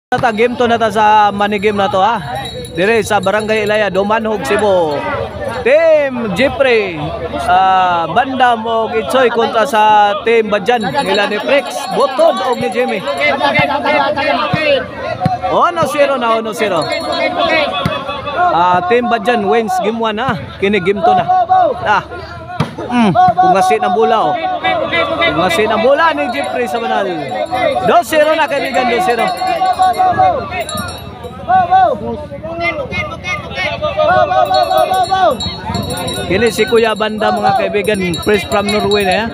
Nata game to nata sa money game na to ha. Dire sa Barangay Ilaya, Dumanhog, Cebu. Team Jeffrey, Bandam o Itsoy kontra sa Team Badjan nila ni Prex, Butod o ni Jimmy. 1-0 na 1-0. Team Badjan wins game 1 ha. Kini game 2 na. Kung ngasi ng bola oh. Kung ngasi ng bola ni Jeffrey sa Banal. 2-0 na kaibigan, 2-0. Kini si Kuya Banda mga kaibigan, fresh from Norway na ya.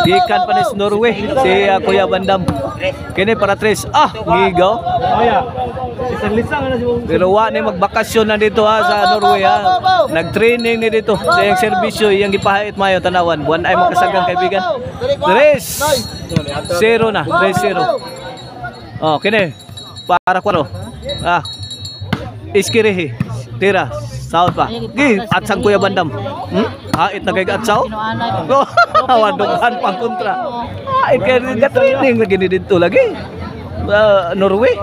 Gikan pa ni Norway si Kuya Bandam. Kini para 3. Ngigaw. Pero wa ni magbakasyon na dito ha sa Norway ha. Nag-training ni dito sa iyang serbisyo, iyang gipahit mayo tanawan. Buwan ay makasagang kaibigan. 3-0 na, 3-0. Kini para 4. Iskirihi. Tira. Saud pa. At sang Kuya Bandam. Hait na kay Gatsaw. Wadukan pang kontra. Hait kay training lagi dito lagi. Norway.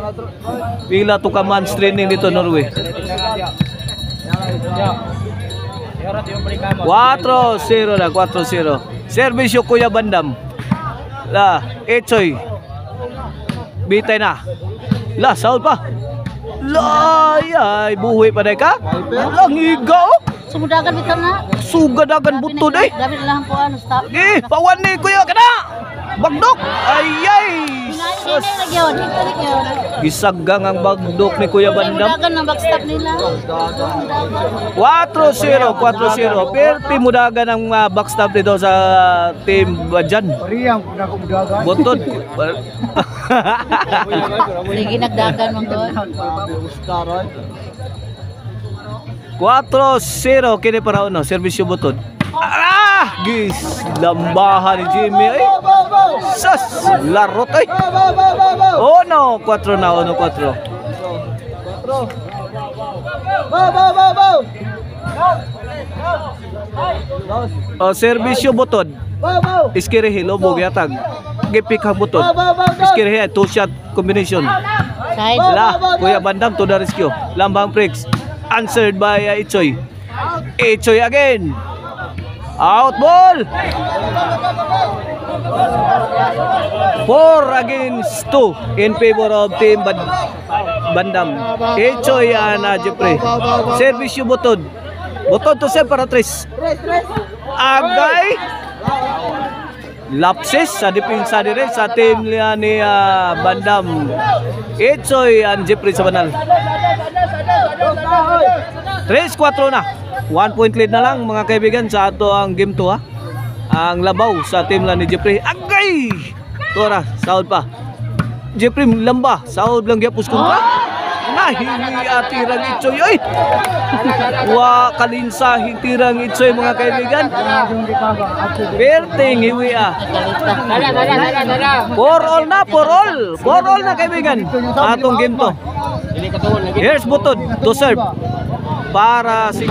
Pila to ka months training dito Norway. 4-0 na, 4-0. Serbisyo Kuya Bandam. Etsoy. Bitay na. Saud pa. Ay, buhay pa day ka? Langigaw? Sumudagan bitaw na. Sugadagan butod eh. Dapat lang po ano stop. Pawan ni Kuya kana. Bagdok. Ay. Gisagang ang bagdok ni Kuya Bandam. Sumudagan ng backstop nila. 4-0, 4-0. Perti mudagan ang backstop dito sa Team Badjan. Butod. Sige nagdagan mong doon. 4-0 kini para uno, serbisyo butod. Gis lambahan ni Jimmy ay. Sas larot ay. 1-4 na, 1-4. Serbisyo butod. Iskirihi lobog yatag. Gipik ang butod. Iskirihi 2 shot combination. Kuya Bandam to the rescue. Lambang Pricks. Answered by Itsoy. Itsoy again. Out ball. 4-2 in favor of Team Bandam. Itsoy Jeffrey. Service yung butod. Butod to serve para 3. Agay. Lapses sa depensa dire sa team ni Bandam. Itsoy and Jeffrey sa Banal. 3-4 na. 1 point lead na lang mga kaibigan sa ato ang game 2 ha. Ang labaw sa team ni Jeffrey. Agay! Tora, sahod pa. Jeffrey lamba, sahod lang gyapos kontra. Nahingi atirang Itsoy ay. Kalinsa hitirang Itsoy mga kaibigan. Perting hiwi 4 all na, 4 all na kaibigan. Atong game 2. Here's butod to serve para 5.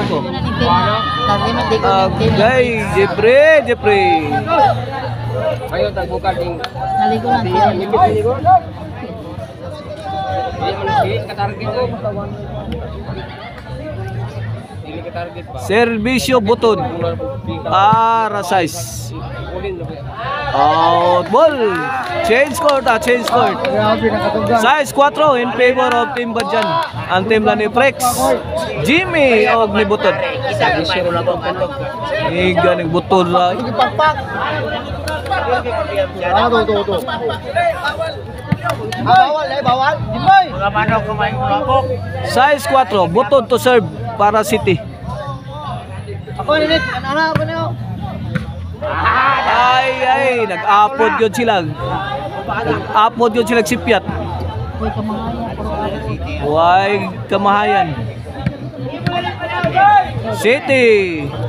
Agay, Jeffrey. Ayo tagbuka ding. Naligo na. Serbisyo butod para size. Out ball. Change court. Size 4 in favor of Team Badjan. Ang team lang ni Prex, Jimmy og ni butod. Iga ning butod la. Bawal. Mga manok kumain ulapok. Size 4, butod to serve para City. Ako ninit, ana ba niyo? Ay, nag-upload yun sila. Nag-upload yun sila sipyat. Huwag kamahayan. City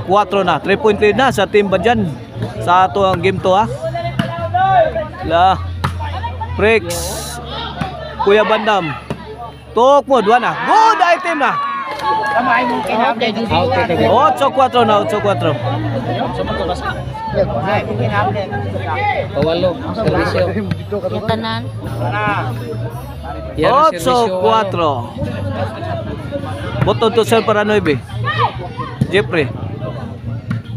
4 na, 3 point lead na sa Team Badjan sa ato ang game 2 ha. Prex, Kuya Bandam. Tok mo, 2 na. Good item na. Okay, di ba? 8-4 na, 8-4. Pawalo, servisyo. Yung tanan. 8-4. Button to serve para 9. Jeffrey.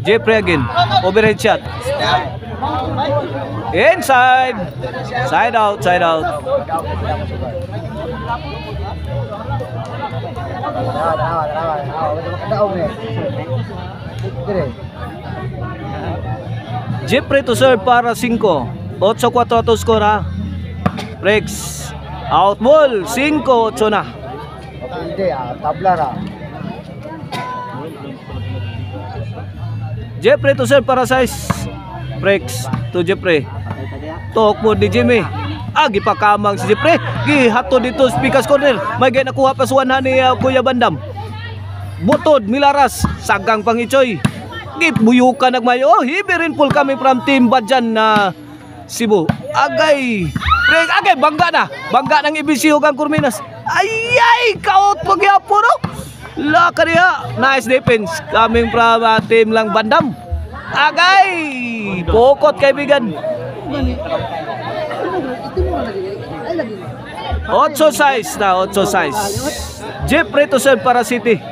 Jeffrey again. Overhead shot. Inside. Side out, side out. Jeffrey to serve para 5. 8-4 to score ha. Breaks. Out ball. 5-8 na. Jeffrey to serve para 6. Breaks to Jeffrey. Tok mo ni Jimmy. Gipakamang si Jeffrey. Gihato dito sa Pikas corner. May gay nakuha pasuan ni Kuya Bandam. Butod, Milaras. Sagang Pangichoy. Gibuyukan nagmayo. Hibirin full kami from Team Badjan na Cebu. Agay. Break. Agay. Bangga na. Bangga ng ibisiyo kang Kurminas. Ayay. Kaut pagyapo no. Laka niya. Nice defense. Coming from Team lang Bandam. Agay. Pokot kaibigan. 8-6 na, 8-6. Jeffrey to serve para City.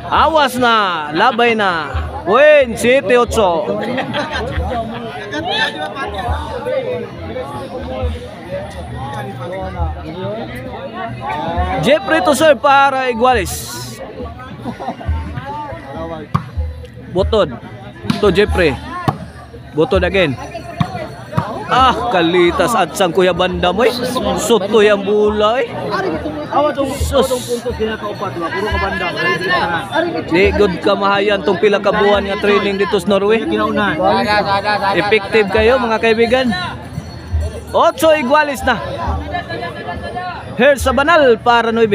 Awas na, labay na. Win, City 8. Jeffrey to serve para Iguales. Butod to Jeffrey. Butod again. Kalitas at sang Kuya Bandam ay suto yung bulay. Sus. Di good kamahayan tong pila ka buwan nga training dito sa Norway. Effective kayo mga kaibigan. 8 Iguales na. Here sa Banal para 9.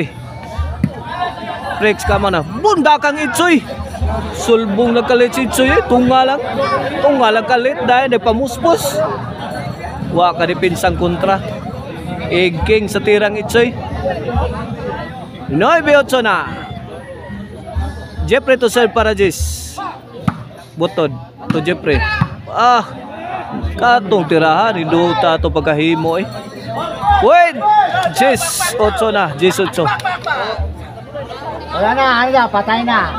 Breaks ka man na. Bunda kang Itsoy. Sulbong nagkalit si Itsoy eh. Tunga lang kalit dahil nagpamuspos. Wa ka di pinsang kontra. Igking sa tirang Itsoy. 9-8 na. Jeffrey to serve para Jis. Butod to Jeffrey. Katong tirahan. Hinduta to pagkahimo eh. Wait! Jis 8 na. Jis 8. Wala na, ano na, patay na.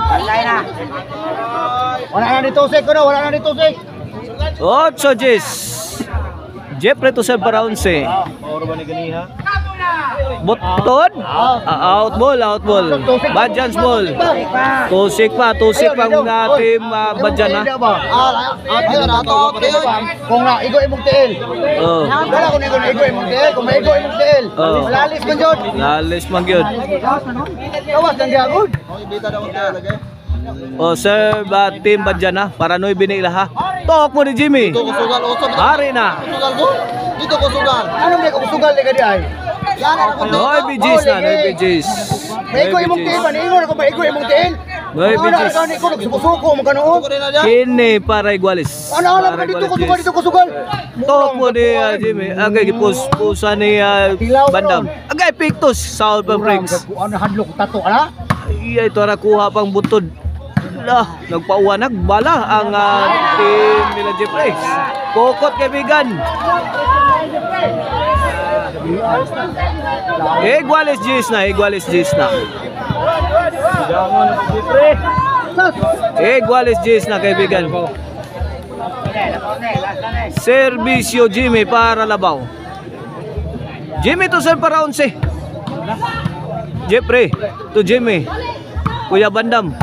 Wala na dito sik ko no, wala na dito sik. 8 Jis. Jeffrey to serve para 11. Butod. Out ball. Badjan's ball. Tusik pa ng team Badjan ha. Kung na igo imong tiil. Wala ko igo imong tiil, kung maigo imong tiil. Lalis man jud. Lalis man gyud. Kawas nang gyud. Serve team Badjan ha. Para 9 binila ha. Tok mo ni Jimmy. Hari na. Dito ko sugal. Ano may ko sugal ni kadi ay? 9 BGs na, 9 BGs. Maigo imong tiil ba? Ingon ko maigo imong tiil. 9 BGs. Ano ko nagsuko mo kanuo? Kini para Iguales. Ano dito ko sugal. Tok mo ni Jimmy. Agay pusa ni Bandam. Agay pictus sa Alpha Breaks. Ano hadlok tato ana? Iya ito kuha pang butod. Nagpauwanag bala ang team nila Jeffrey. Pokot kaibigan. Iguales Gis na. Iguales Gis na kaibigan. Servisyo Jimmy para Labaw. Jimmy to serve para 11. Jeffrey to Jimmy. Kuya Bandam.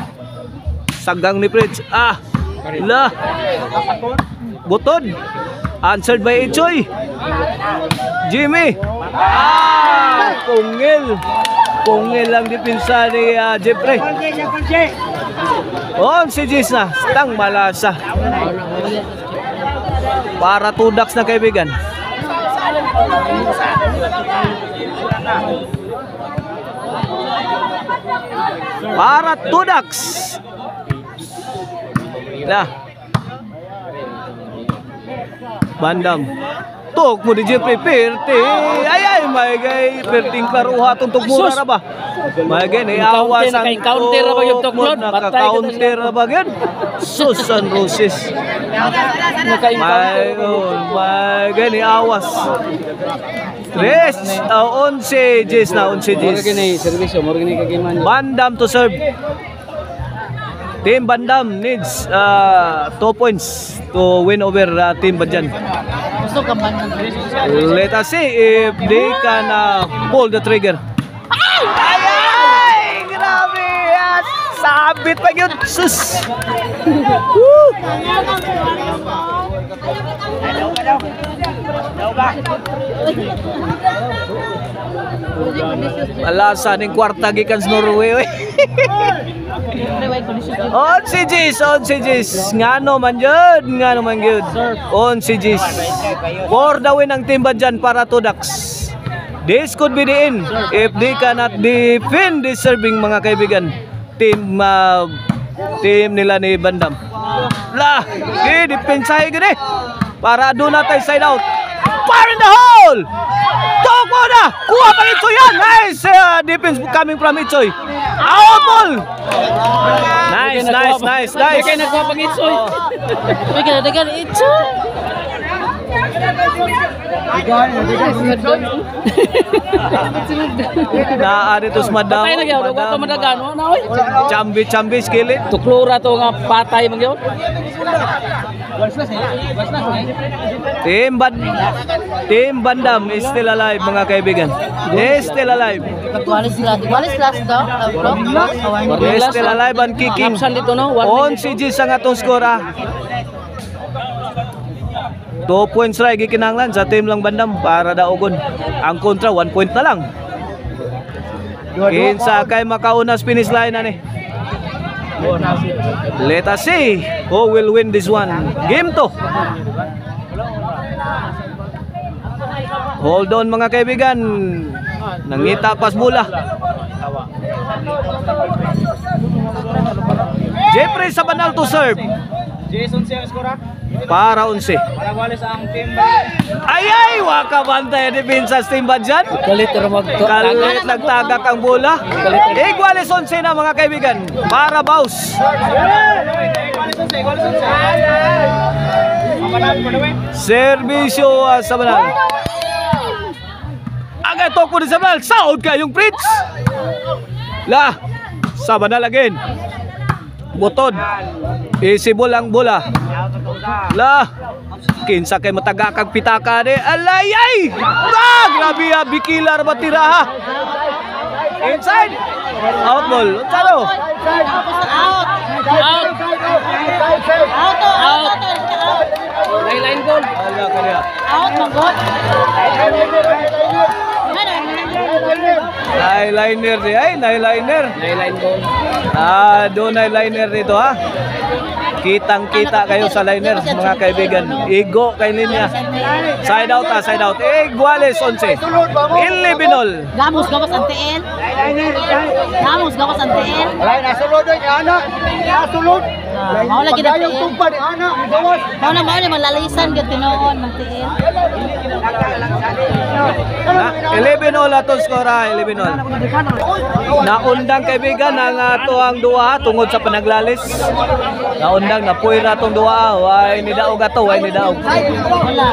Sagang ni Fritz. Butod. Answered by Ichoy. Jimmy. Pungil lang dipinsa ni Jeffrey. Si Jis na. Stang malasa. Para tudaks na kaibigan. Para tudaks. Bandam. Tok mo di Jeffrey Perti. Ay may gay perting klaruha tong tugmura ra ba. May gay ni awas ang counter ra ba yung tuklod? Naka-counter ra ba gyud? Sus San Roses. May gay ni awas. 11 Jis na 11 Jis. Servisyo, mo rin kagiman. Bandam to serve. Team Bandam needs 2 points to win over Team Badjan. Gusto ka ba ng Let us see if they can pull the trigger. Ay! Grabe! Sabit pa yun! Sus! Woo! Alasan ng kwarta gikan sa Norway. On si Jis, ngano man yun. On si Jis. For the win ng Team Badjan para 2 ducks. This could be the end if they cannot defend this serving, mga kaibigan. Team nila ni Bandam. Lah, depensahe gini. Para doon natin side out. Fire in the hole! Toko na! Kuha pa Itsoy yan! Nice defense coming from Itsoy. Out ball! Nice. Kaya nagkuha pang Itsoy. Bigyan na Itsoy. Naari to madam. Patay na gyud, wa to madagano na oy. Chambi skillet. Tuklura to nga patay man gyud. Team Bandam is still alive, mga kaibigan. Is still alive. Walis last daw. Is still alive and kicking. Kapsan dito no. On si Jis ang atong score. 2 points ra gikinahanglan sa team lang Bandam para daugon. Ang kontra 1 point na lang. Kinsa kay makaunas finish line na ni. Let us see who will win this one. Game 2. Hold on, mga kaibigan. Nangita pas bola. Jeffrey Sabanal to serve. Jason siya skora. Para 11. Para wala sa ang team. Ay, waka bantay depensa sa Team Badjan. Kalit ra magto. Kalit nagtagak ang bola. Iguales 11 na, mga kaibigan. Para Baus. Servisyo sa Banal. Agad toko ni Sabanal. Saud kayong Prince. Lah, sa Banal again. Butod. Isibol ang bola. Lah, kinsa kay matagakag pitaka ni alayay. Grabe bikilar batira ha. Inside. Out ball. Unsano? Out. Line goal. Ala kaniya. Out magod. Eyeliner di ay, eyeliner. Line goal. Doon eyeliner dito ha. Kitang-kita kayo sa liners, mga kaibigan. Igo kay linya. Side out ha, side out. Iguales 11. Ilibinol. Gamos ang TN. Gamos ang TN. Ay, nasulod ay ana. Nasulod. Mao lagi na Yung TN. tumpa ni ana, gawas. Mao na malalisan gyud tinuon ng TN. 11 all atong score ha, 11 all. Naundang kaibigan ang ato ang duha tungod sa panaglalis. Naundang napuira tong duha. Way ni daog ato, way ni daog. Wala.